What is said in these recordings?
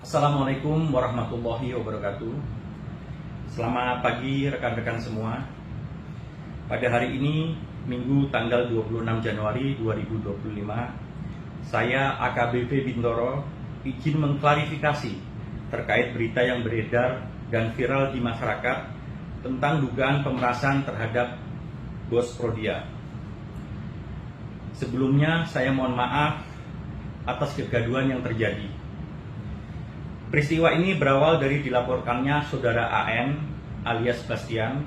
Assalamualaikum warahmatullahi wabarakatuh. Selamat pagi rekan-rekan semua. Pada hari ini, Minggu tanggal 26 Januari 2025, saya AKBP Bintoro izin mengklarifikasi terkait berita yang beredar dan viral di masyarakat tentang dugaan pemerasan terhadap Bos Prodia. Sebelumnya, saya mohon maaf atas kegaduhan yang terjadi. Peristiwa ini berawal dari dilaporkannya saudara AN alias Bastian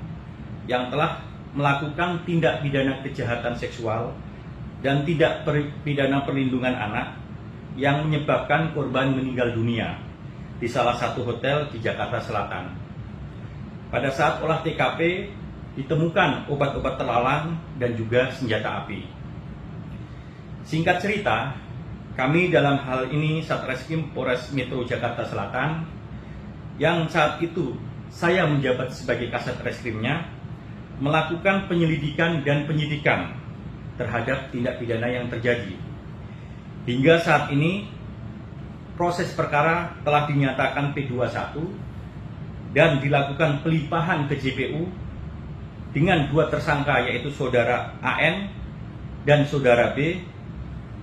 yang telah melakukan tindak pidana kejahatan seksual dan tindak pidana perlindungan anak yang menyebabkan korban meninggal dunia di salah satu hotel di Jakarta Selatan. Pada saat olah TKP ditemukan obat-obat terlarang dan juga senjata api. Singkat cerita, kami dalam hal ini Satreskrim Polres Metro Jakarta Selatan yang saat itu saya menjabat sebagai Kasat Reskrimnya melakukan penyelidikan dan penyidikan terhadap tindak pidana yang terjadi. Hingga saat ini proses perkara telah dinyatakan P21 dan dilakukan pelimpahan ke JPU dengan dua tersangka yaitu saudara AN dan saudara B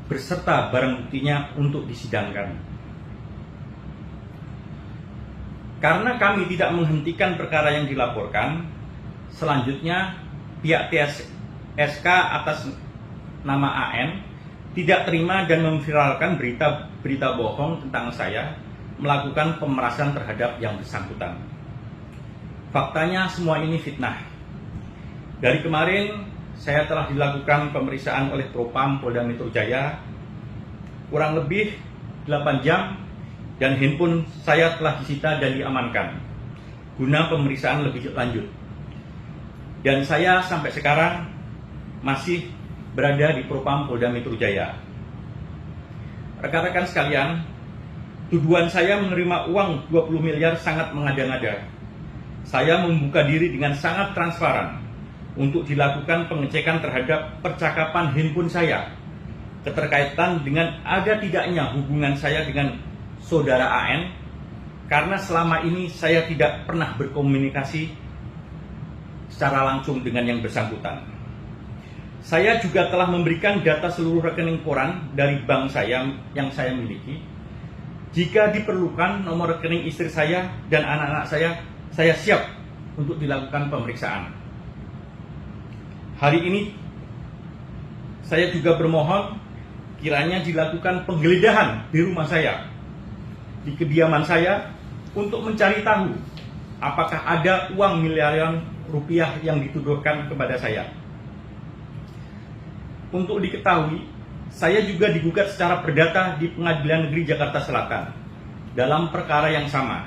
beserta barang buktinya untuk disidangkan. Karena kami tidak menghentikan perkara yang dilaporkan, selanjutnya pihak TSK atas nama AN tidak terima dan memviralkan berita bohong tentang saya melakukan pemerasan terhadap yang bersangkutan. Faktanya semua ini fitnah. Dari kemarin saya telah dilakukan pemeriksaan oleh Propam Polda Metro Jaya kurang lebih 8 jam dan handphone saya telah disita dan diamankan guna pemeriksaan lebih lanjut. Dan saya sampai sekarang masih berada di Propam Polda Metro Jaya. Rekan-rekan sekalian, tuduhan saya menerima uang 20 miliar sangat mengada-ngada. Saya membuka diri dengan sangat transparan untuk dilakukan pengecekan terhadap percakapan handphone saya, keterkaitan dengan ada tidaknya hubungan saya dengan saudara AN, karena selama ini saya tidak pernah berkomunikasi secara langsung dengan yang bersangkutan. Saya juga telah memberikan data seluruh rekening koran dari bank saya yang saya miliki. Jika diperlukan nomor rekening istri saya dan anak-anak saya siap untuk dilakukan pemeriksaan. Hari ini saya juga bermohon kiranya dilakukan penggeledahan di rumah saya, di kediaman saya untuk mencari tahu apakah ada uang miliaran rupiah yang dituduhkan kepada saya. Untuk diketahui, saya juga digugat secara perdata di Pengadilan Negeri Jakarta Selatan dalam perkara yang sama.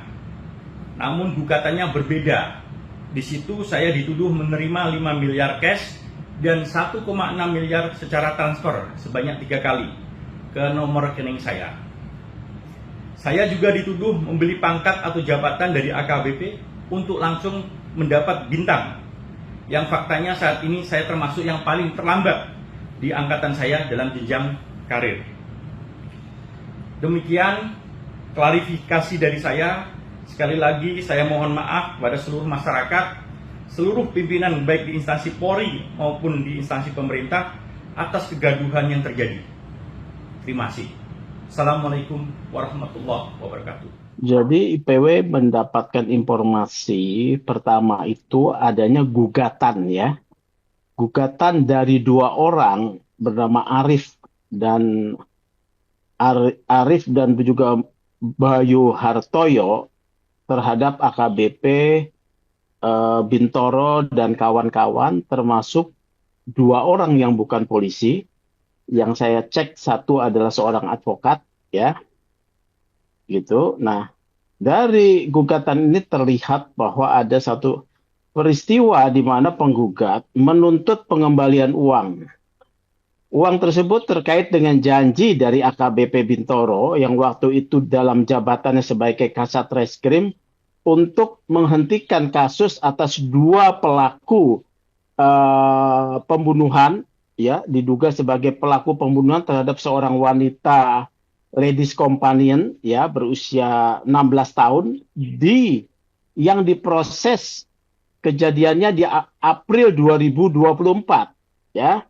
Namun gugatannya berbeda. Di situ saya dituduh menerima 5 miliar cash dan 1,6 miliar secara transfer sebanyak 3 kali ke nomor rekening saya. Saya juga dituduh membeli pangkat atau jabatan dari AKBP untuk langsung mendapat bintang, yang faktanya saat ini saya termasuk yang paling terlambat di angkatan saya dalam jenjang karir. Demikian klarifikasi dari saya. Sekali lagi saya mohon maaf kepada seluruh masyarakat, seluruh pimpinan baik di instansi Polri maupun di instansi pemerintah atas kegaduhan yang terjadi. Terima kasih. Assalamualaikum warahmatullahi wabarakatuh. Jadi IPW mendapatkan informasi pertama itu adanya gugatan ya. Gugatan dari dua orang bernama Arif dan juga Bayu Hartoyo terhadap AKBP Bintoro dan kawan-kawan, termasuk dua orang yang bukan polisi. Yang saya cek satu adalah seorang advokat, ya, gitu. Nah, dari gugatan ini terlihat bahwa ada satu peristiwa di mana penggugat menuntut pengembalian uang. Uang tersebut terkait dengan janji dari AKBP Bintoro yang waktu itu dalam jabatannya sebagai Kasat Reskrim untuk menghentikan kasus atas dua pelaku pembunuhan, ya, diduga sebagai pelaku pembunuhan terhadap seorang wanita ladies companion ya berusia 16 tahun yang diproses kejadiannya di April 2024 ya.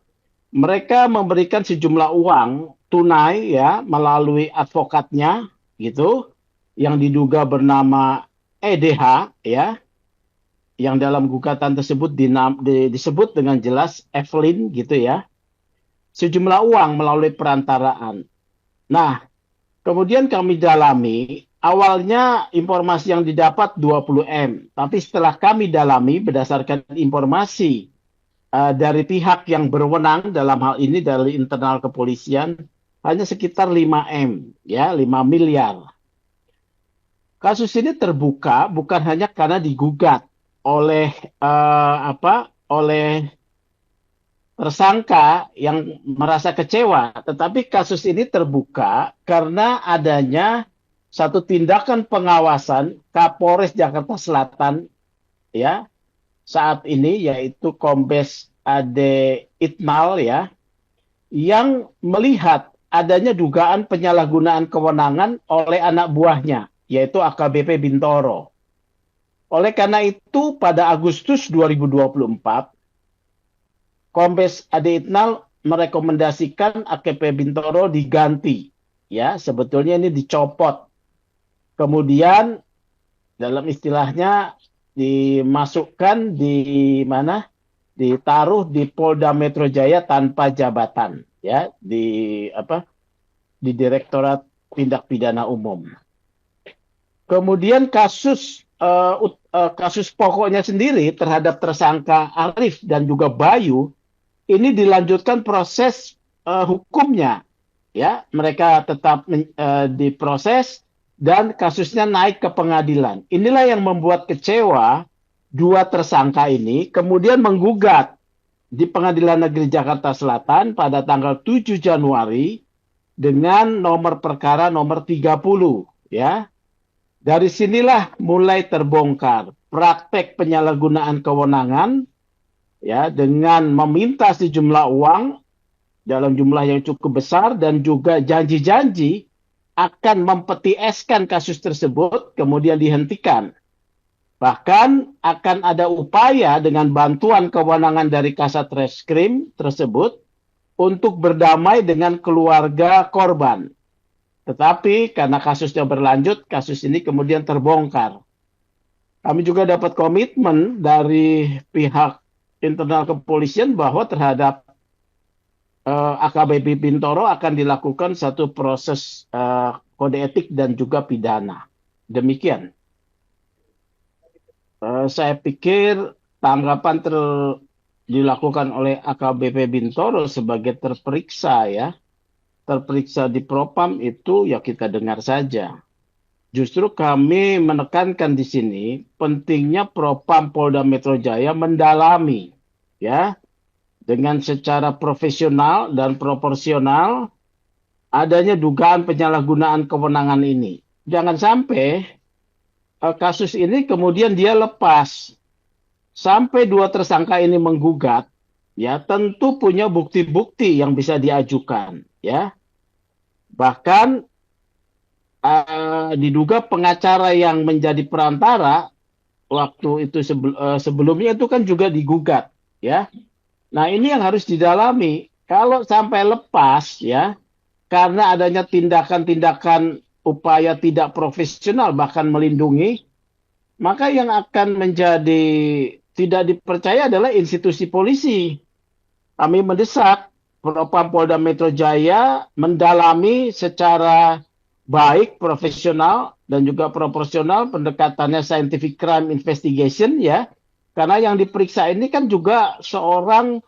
Mereka memberikan sejumlah uang tunai ya melalui advokatnya gitu yang diduga bernama EDH ya, yang dalam gugatan tersebut disebut dengan jelas Evelyn gitu ya. Sejumlah uang melalui perantaraan. Nah, kemudian kami dalami, awalnya informasi yang didapat 20M, tapi setelah kami dalami berdasarkan informasi dari pihak yang berwenang dalam hal ini dari internal kepolisian, hanya sekitar 5M, ya, 5 miliar. Kasus ini terbuka bukan hanya karena digugat oleh oleh tersangka yang merasa kecewa, tetapi kasus ini terbuka karena adanya satu tindakan pengawasan Kapolres Jakarta Selatan ya saat ini, yaitu Kombes Ade Itmal ya, yang melihat adanya dugaan penyalahgunaan kewenangan oleh anak buahnya, yaitu AKBP Bintoro. Oleh karena itu pada Agustus 2024 Kombes Ade Itnal merekomendasikan AKP Bintoro diganti. Ya, sebetulnya ini dicopot. Kemudian dalam istilahnya dimasukkan di mana? Ditaruh di Polda Metro Jaya tanpa jabatan, ya, di Direktorat Tindak Pidana Umum. Kemudian kasus pokoknya sendiri terhadap tersangka Arif dan juga Bayu ini dilanjutkan proses hukumnya, ya, mereka tetap diproses dan kasusnya naik ke pengadilan. Inilah yang membuat kecewa dua tersangka ini, kemudian menggugat di Pengadilan Negeri Jakarta Selatan pada tanggal 7 Januari dengan nomor perkara nomor 30, ya. Dari sinilah mulai terbongkar praktek penyalahgunaan kewenangan ya dengan meminta sejumlah uang dalam jumlah yang cukup besar dan juga janji-janji akan mempeti eskan kasus tersebut kemudian dihentikan. Bahkan akan ada upaya dengan bantuan kewenangan dari Kasat Reskrim tersebut untuk berdamai dengan keluarga korban. Tetapi karena kasusnya berlanjut, kasus ini kemudian terbongkar. Kami juga dapat komitmen dari pihak internal kepolisian bahwa terhadap AKBP Bintoro akan dilakukan satu proses kode etik dan juga pidana. Demikian. Saya pikir tanggapan dilakukan oleh AKBP Bintoro sebagai terperiksa ya. Terperiksa di Propam itu ya kita dengar saja. Justru kami menekankan di sini pentingnya Propam Polda Metro Jaya mendalami ya dengan secara profesional dan proporsional adanya dugaan penyalahgunaan kewenangan ini. Jangan sampai kasus ini kemudian dia lepas sampai dua tersangka ini menggugat, ya tentu punya bukti-bukti yang bisa diajukan, ya. Bahkan diduga pengacara yang menjadi perantara waktu itu sebelumnya itu kan juga digugat, ya. Nah ini yang harus didalami. Kalau sampai lepas, ya, karena adanya tindakan-tindakan upaya tidak profesional bahkan melindungi, maka yang akan menjadi tidak dipercaya adalah institusi polisi. Kami mendesak Propam Polda Metro Jaya mendalami secara baik, profesional, dan juga proporsional pendekatannya scientific crime investigation, ya. Karena yang diperiksa ini kan juga seorang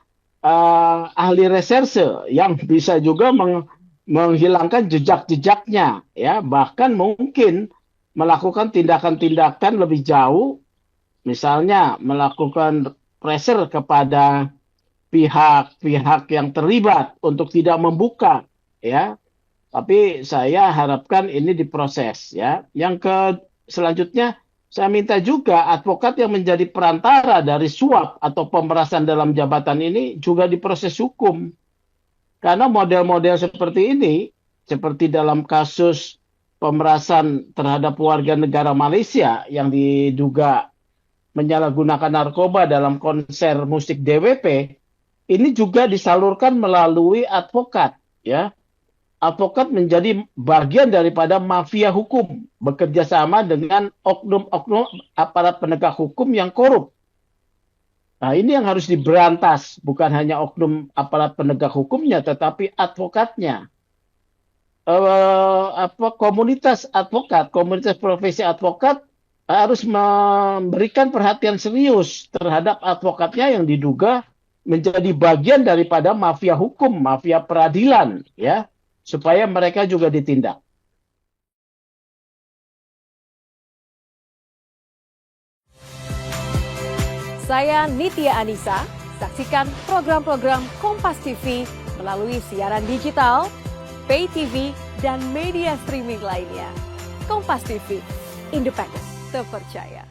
ahli reserse yang bisa juga menghilangkan jejak-jejaknya, ya, bahkan mungkin melakukan tindakan-tindakan lebih jauh, misalnya melakukan pressure kepada pihak-pihak yang terlibat untuk tidak membuka, ya. Tapi saya harapkan ini diproses, ya. Selanjutnya saya minta juga advokat yang menjadi perantara dari suap atau pemerasan dalam jabatan ini juga diproses hukum. Karena model-model seperti ini seperti dalam kasus pemerasan terhadap warga negara Malaysia yang diduga menyalahgunakan narkoba dalam konser musik DWP, ini juga disalurkan melalui advokat, ya. Advokat menjadi bagian daripada mafia hukum, bekerja sama dengan oknum-oknum aparat penegak hukum yang korup. Nah, ini yang harus diberantas, bukan hanya oknum aparat penegak hukumnya, tetapi advokatnya. Komunitas advokat, komunitas profesi advokat harus memberikan perhatian serius terhadap advokatnya yang diduga menjadi bagian daripada mafia hukum, mafia peradilan, ya, supaya mereka juga ditindak. Saya Nitya Anissa, saksikan program-program Kompas TV melalui siaran digital, pay TV, dan media streaming lainnya. Kompas TV, independen, terpercaya.